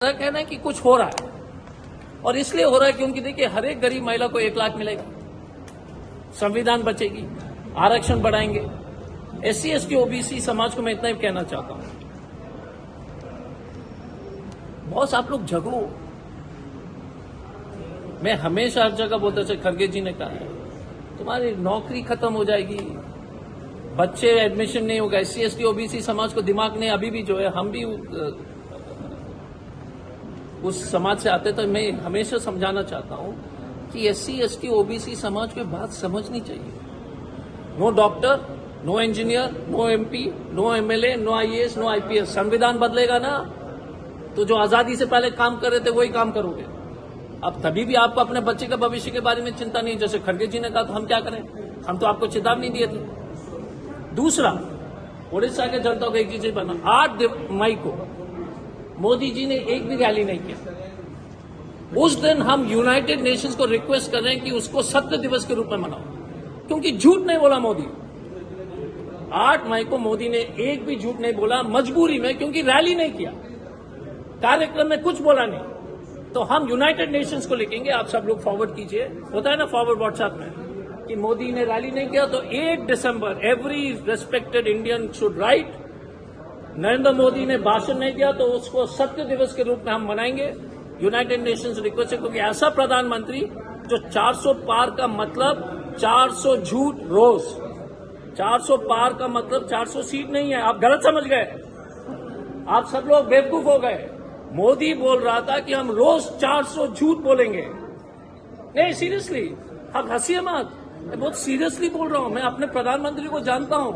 कहना है कि कुछ हो रहा है और इसलिए हो रहा है क्योंकि देखिए हर एक गरीब महिला को 1 लाख मिलेगा, संविधान बचेगी, आरक्षण बढ़ाएंगे। SC ST OBC समाज को मैं इतना ही कहना चाहता हूं, बॉस आप लोग जगो। मैं हमेशा हर जगह बोलता था, खड़गे जी ने कहा है तुम्हारी नौकरी खत्म हो जाएगी, बच्चे एडमिशन नहीं होगा। SC ST OBC समाज को दिमाग नहीं, अभी भी जो है हम भी उस समाज से आते, तो मैं हमेशा समझाना चाहता हूं कि SC ST OBC समाज को बात समझनी चाहिए। No doctor, no engineer, no MP, no MLA, no IAS, no IPS। संविधान बदलेगा ना तो जो आजादी से पहले काम कर रहे थे वही काम करोगे। अब तभी भी आपको अपने बच्चे के भविष्य के बारे में चिंता नहीं। जैसे खड़गे जी ने कहा तो हम क्या करें, हम तो आपको चेतावनी दिए थे। दूसरा, उड़ीसा के जनता को एक चीज बना, 8 मई को मोदी जी ने एक भी रैली नहीं किया। उस दिन हम यूनाइटेड नेशंस को रिक्वेस्ट कर रहे हैं कि उसको सत्य दिवस के रूप में मनाओ, क्योंकि झूठ नहीं बोला मोदी। 8 मई को मोदी ने एक भी झूठ नहीं बोला, मजबूरी में, क्योंकि रैली नहीं किया, कार्यक्रम में कुछ बोला नहीं। तो हम यूनाइटेड नेशंस को लिखेंगे, आप सब लोग फॉरवर्ड कीजिए, होता है ना फॉरवर्ड व्हाट्सएप में, कि मोदी ने रैली नहीं किया। तो 8 दिसंबर every respected Indian should write, Narendra Modi ने भाषण नहीं दिया तो उसको सत्य दिवस के रूप में हम मनाएंगे। यूनाइटेड नेशंस रिक्वेस्ट है, क्योंकि ऐसा प्रधानमंत्री जो 400 पार का मतलब 400 झूठ रोज, 400 पार का मतलब 400 सीट नहीं है। आप गलत समझ गए, आप सब लोग बेवकूफ हो गए। मोदी बोल रहा था कि हम रोज 400 झूठ बोलेंगे। नहीं, सीरियसली, आप हंसिए मत, मैं बहुत सीरियसली बोल रहा हूं। मैं अपने प्रधानमंत्री को जानता हूं,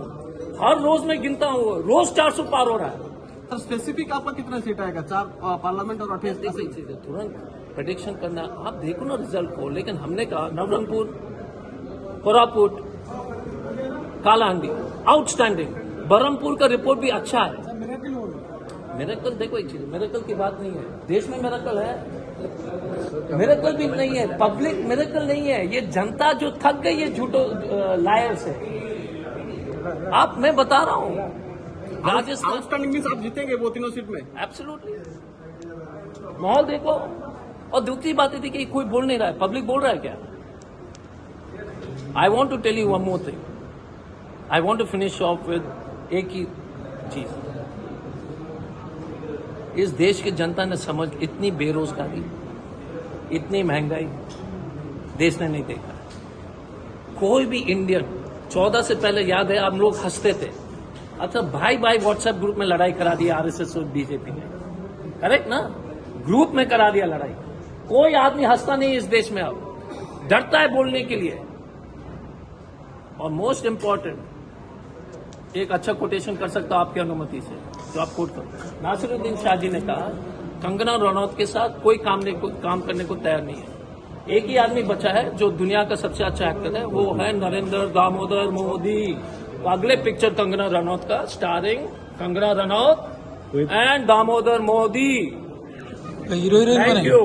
हर रोज मैं गिनता हूं, रोज 400 पार हो रहा है। सर स्पेसिफिक आपका कितना सीट आएगा, 4 पार्लियामेंट और 28? तुरंत प्रेडिक्शन करना, आप देखो ना रिजल्ट को। लेकिन हमने कहा नवरंगपुर, कोरापुट, कालाहांडी आउटस्टैंडिंग, बरहमपुर का रिपोर्ट भी अच्छा है। मिरेकल, देखो एक चीज, मिरेकल की बात नहीं है, देश में मिरेकल है, मिरेकल भी नहीं है, पब्लिक मिरेकल नहीं है, ये जनता जो थक गई है झूठो लायर से। आप, मैं बता रहा हूं, राजस्थान आउटस्टैंडिंग मींस आप जीतेंगे वो तीनों सीट में? एब्सोल्युटली। माहौल देखो। और दूसरी बात थी कि कोई बोल नहीं रहा है, पब्लिक बोल रहा है क्या? I want to tell you one more thing, I want to finish off with एक ही चीज। इस देश की जनता ने समझ, इतनी बेरोजगारी, इतनी महंगाई देश ने नहीं देखा। कोई भी इंडियन 14 से पहले याद है हम लोग हंसते थे, अच्छा भाई भाई व्हाट्सएप ग्रुप में लड़ाई करा दी RSS और बीजेपी ने, करेक्ट ना? ग्रुप में करा दिया लड़ाई। कोई आदमी हंसता नहीं इस देश में, अब डरता है बोलने के लिए। और मोस्ट इंपॉर्टेंट, एक अच्छा कोटेशन कर सकता हूं आपकी अनुमति से, जो आप कोट करो। नासिरुद्दीन शाह जी ने कहा कंगना रनौत के साथ कोई काम करने को तैयार नहीं है। एक ही आदमी बचा है जो दुनिया का सबसे अच्छा एक्टर है, वो है नरेंद्र दामोदर मोदी। तो अगले पिक्चर कंगना रनौत का, starring Kangana Ranaut and Damodar Modi. Hero heroine thank you.